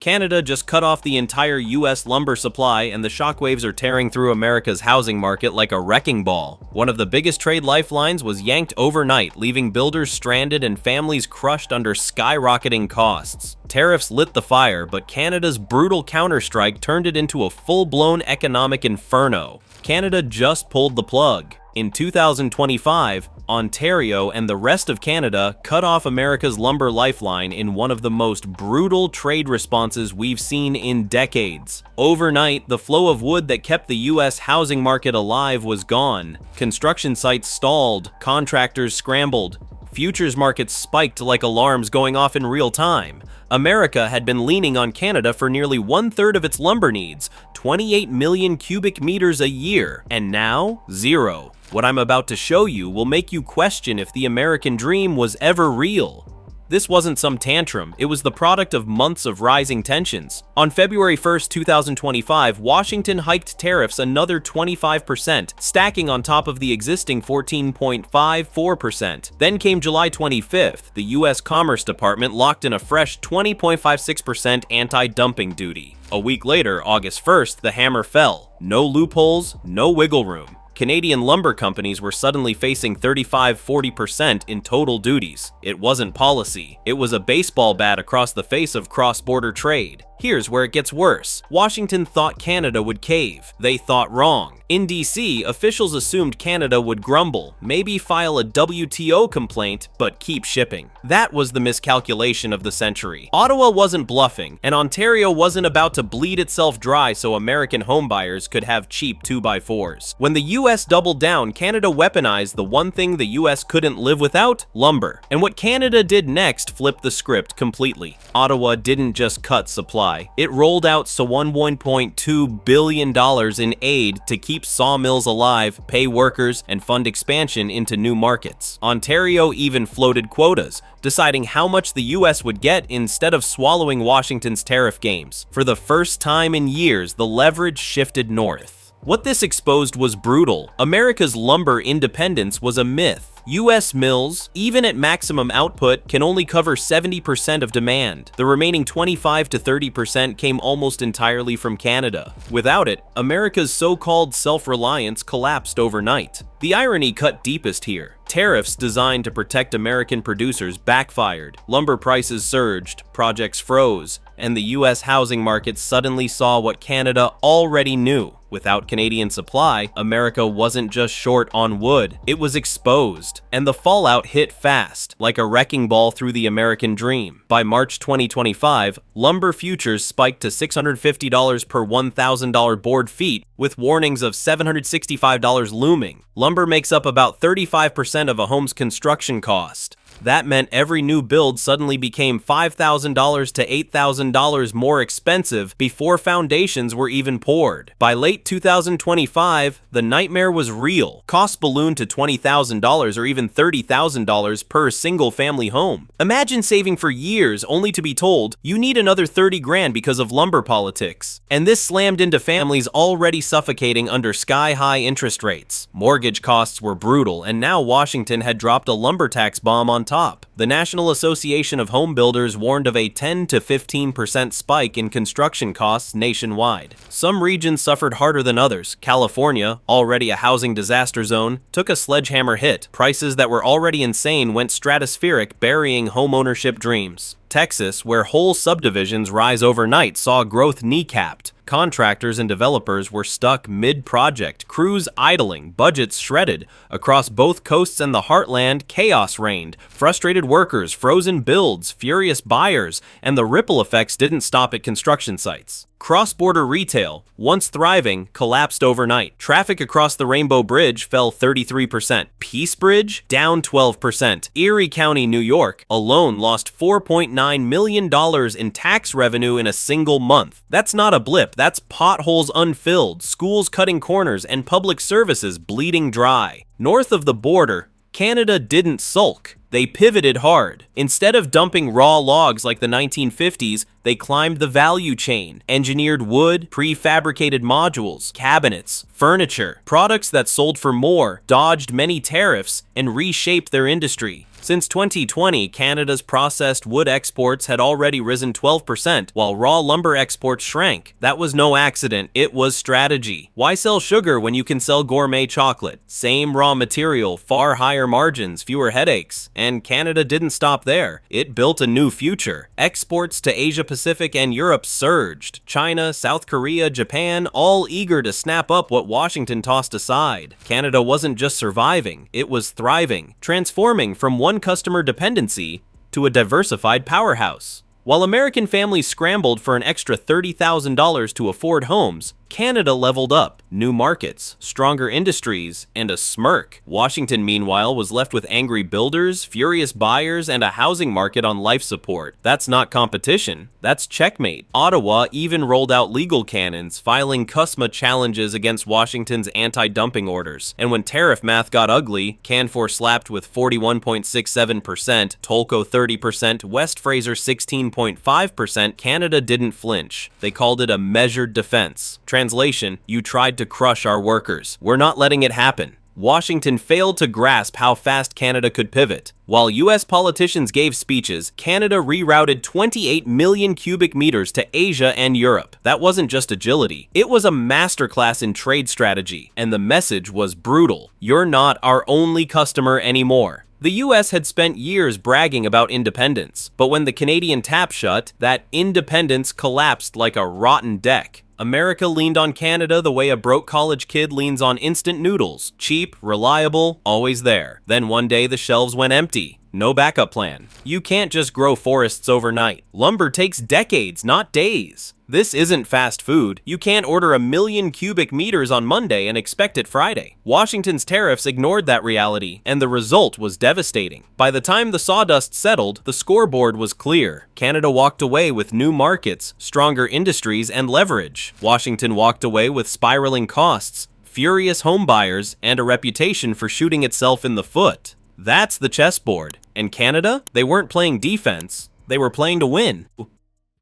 Canada just cut off the entire US lumber supply, and the shockwaves are tearing through America's housing market like a wrecking ball. One of the biggest trade lifelines was yanked overnight, leaving builders stranded and families crushed under skyrocketing costs. Tariffs lit the fire, but Canada's brutal counterstrike turned it into a full-blown economic inferno. Canada just pulled the plug. In 2025, Ontario and the rest of Canada cut off America's lumber lifeline in one of the most brutal trade responses we've seen in decades. Overnight, the flow of wood that kept the US housing market alive was gone. Construction sites stalled, contractors scrambled, futures markets spiked like alarms going off in real time. America had been leaning on Canada for nearly one-third of its lumber needs, 28 million cubic meters a year, and now, zero. What I'm about to show you will make you question if the American dream was ever real. This wasn't some tantrum, it was the product of months of rising tensions. On February 1st, 2025, Washington hiked tariffs another 25%, stacking on top of the existing 14.54%. Then came July 25th, the US Commerce Department locked in a fresh 20.56% anti-dumping duty. A week later, August 1st, the hammer fell. No loopholes, no wiggle room. Canadian lumber companies were suddenly facing 35–40% in total duties. It wasn't policy, it was a baseball bat across the face of cross-border trade. Here's where it gets worse. Washington thought Canada would cave. They thought wrong. In DC, officials assumed Canada would grumble, maybe file a WTO complaint, but keep shipping. That was the miscalculation of the century. Ottawa wasn't bluffing, and Ontario wasn't about to bleed itself dry so American homebuyers could have cheap 2x4s. When the US doubled down, Canada weaponized the one thing the US couldn't live without: lumber. And what Canada did next flipped the script completely. Ottawa didn't just cut supply. It rolled out $1.2 billion in aid to keep sawmills alive, pay workers, and fund expansion into new markets. Ontario even floated quotas, deciding how much the US would get instead of swallowing Washington's tariff games. For the first time in years, the leverage shifted north. What this exposed was brutal. America's lumber independence was a myth. US mills, even at maximum output, can only cover 70% of demand. The remaining 25 to 30% came almost entirely from Canada. Without it, America's so-called self-reliance collapsed overnight. The irony cut deepest here. Tariffs designed to protect American producers backfired. Lumber prices surged, projects froze, and the US housing market suddenly saw what Canada already knew. Without Canadian supply, America wasn't just short on wood, it was exposed. And the fallout hit fast, like a wrecking ball through the American dream. By March 2025, lumber futures spiked to $650 per $1,000 board feet, with warnings of $765 looming. Lumber makes up about 35% of a home's construction cost. That meant every new build suddenly became $5,000 to $8,000 more expensive before foundations were even poured. By late 2025, the nightmare was real. Costs ballooned to $20,000 or even $30,000 per single-family home. Imagine saving for years only to be told, you need another 30 grand because of lumber politics. And this slammed into families already suffocating under sky-high interest rates. Mortgage costs were brutal, and now Washington had dropped a lumber tax bomb on top. The National Association of Home Builders warned of a 10 to 15% spike in construction costs nationwide. Some regions suffered harder than others. California, already a housing disaster zone, took a sledgehammer hit. Prices that were already insane went stratospheric, burying homeownership dreams. Texas, where whole subdivisions rise overnight, saw growth kneecapped. Contractors and developers were stuck mid-project, crews idling, budgets shredded. Across both coasts and the heartland, chaos reigned. Frustrated workers, frozen builds, furious buyers, and the ripple effects didn't stop at construction sites. Cross-border retail, once thriving, collapsed overnight. Traffic across the Rainbow Bridge fell 33%. Peace Bridge, down 12%. Erie County, New York, alone lost $4.9 million in tax revenue in a single month. That's not a blip, that's potholes unfilled, schools cutting corners, and public services bleeding dry. North of the border, Canada didn't sulk. They pivoted hard. Instead of dumping raw logs like the 1950s, they climbed the value chain, engineered wood, prefabricated modules, cabinets, furniture, products that sold for more, dodged many tariffs, and reshaped their industry. Since 2020, Canada's processed wood exports had already risen 12%, while raw lumber exports shrank. That was no accident, it was strategy. Why sell sugar when you can sell gourmet chocolate? Same raw material, far higher margins, fewer headaches. And Canada didn't stop there. It built a new future. Exports to Asia Pacific and Europe surged. China, South Korea, Japan, all eager to snap up what Washington tossed aside. Canada wasn't just surviving, it was thriving, transforming from one customer dependency to a diversified powerhouse. While American families scrambled for an extra $30,000 to afford homes, Canada leveled up, new markets, stronger industries, and a smirk. Washington, meanwhile, was left with angry builders, furious buyers, and a housing market on life support. That's not competition, that's checkmate. Ottawa even rolled out legal cannons, filing CUSMA challenges against Washington's anti-dumping orders. And when tariff math got ugly, Canfor slapped with 41.67%, Tolko 30%, West Fraser 16.5%, Canada didn't flinch. They called it a measured defense. Translation, you tried to crush our workers. We're not letting it happen. Washington failed to grasp how fast Canada could pivot. While US politicians gave speeches, Canada rerouted 28 million cubic meters to Asia and Europe. That wasn't just agility. It was a masterclass in trade strategy, and the message was brutal. You're not our only customer anymore. The US had spent years bragging about independence, but when the Canadian tap shut, that independence collapsed like a rotten deck. America leaned on Canada the way a broke college kid leans on instant noodles. Cheap, reliable, always there. Then one day the shelves went empty. No backup plan. You can't just grow forests overnight. Lumber takes decades, not days. This isn't fast food. You can't order 1 million cubic meters on Monday and expect it Friday. Washington's tariffs ignored that reality, and the result was devastating. By the time the sawdust settled, the scoreboard was clear. Canada walked away with new markets, stronger industries, and leverage. Washington walked away with spiraling costs, furious homebuyers, and a reputation for shooting itself in the foot. That's the chessboard. And Canada? They weren't playing defense. They were playing to win.